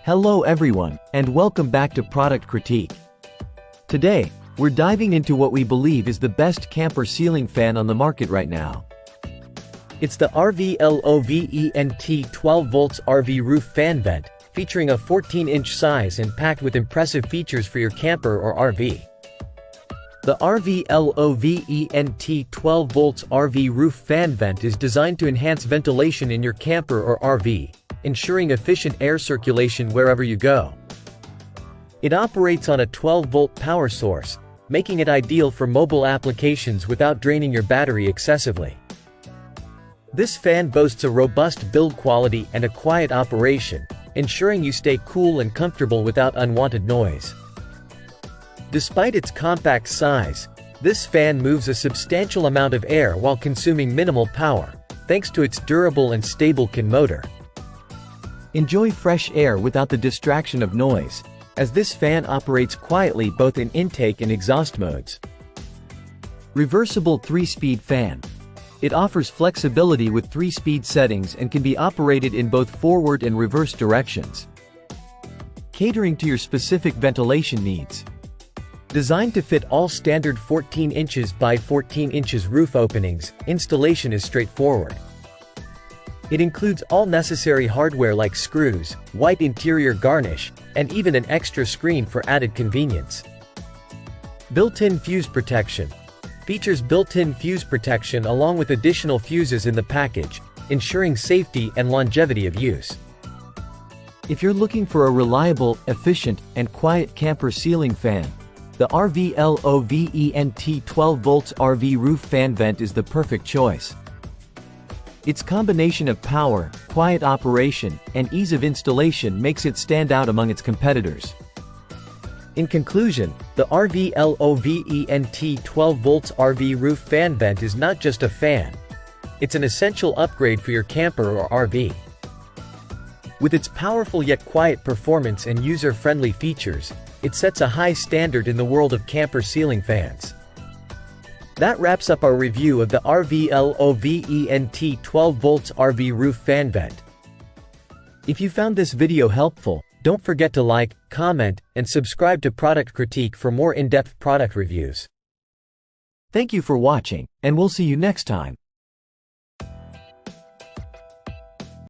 Hello everyone, and welcome back to Product Critique. Today, we're diving into what we believe is the best camper ceiling fan on the market right now. It's the RVLOVENT 12V RV roof fan vent, featuring a 14-inch size and packed with impressive features for your camper or RV. The RVLOVENT 12V RV roof fan vent is designed to enhance ventilation in your camper or RV, ensuring efficient air circulation wherever you go. It operates on a 12-volt power source, making it ideal for mobile applications without draining your battery excessively. This fan boasts a robust build quality and a quiet operation, ensuring you stay cool and comfortable without unwanted noise. Despite its compact size, this fan moves a substantial amount of air while consuming minimal power, thanks to its durable and stable can motor. Enjoy fresh air without the distraction of noise, as this fan operates quietly both in intake and exhaust modes. Reversible 3-speed fan. It offers flexibility with 3-speed settings and can be operated in both forward and reverse directions, catering to your specific ventilation needs. Designed to fit all standard 14 inches by 14 inches roof openings, installation is straightforward. It includes all necessary hardware like screws, white interior garnish, and even an extra screen for added convenience. Built-in fuse protection. Features built-in fuse protection along with additional fuses in the package, ensuring safety and longevity of use. If you're looking for a reliable, efficient, and quiet camper ceiling fan, the RVLOVENT 12V RV roof fan vent is the perfect choice. Its combination of power, quiet operation, and ease of installation makes it stand out among its competitors. In conclusion, the RVLOVENT 12V RV roof fan vent is not just a fan. It's an essential upgrade for your camper or RV. With its powerful yet quiet performance and user-friendly features, it sets a high standard in the world of camper ceiling fans. That wraps up our review of the RVLOVENT 12V RV roof fan vent. If you found this video helpful, don't forget to like, comment, and subscribe to Product Critique for more in-depth product reviews. Thank you for watching, and we'll see you next time.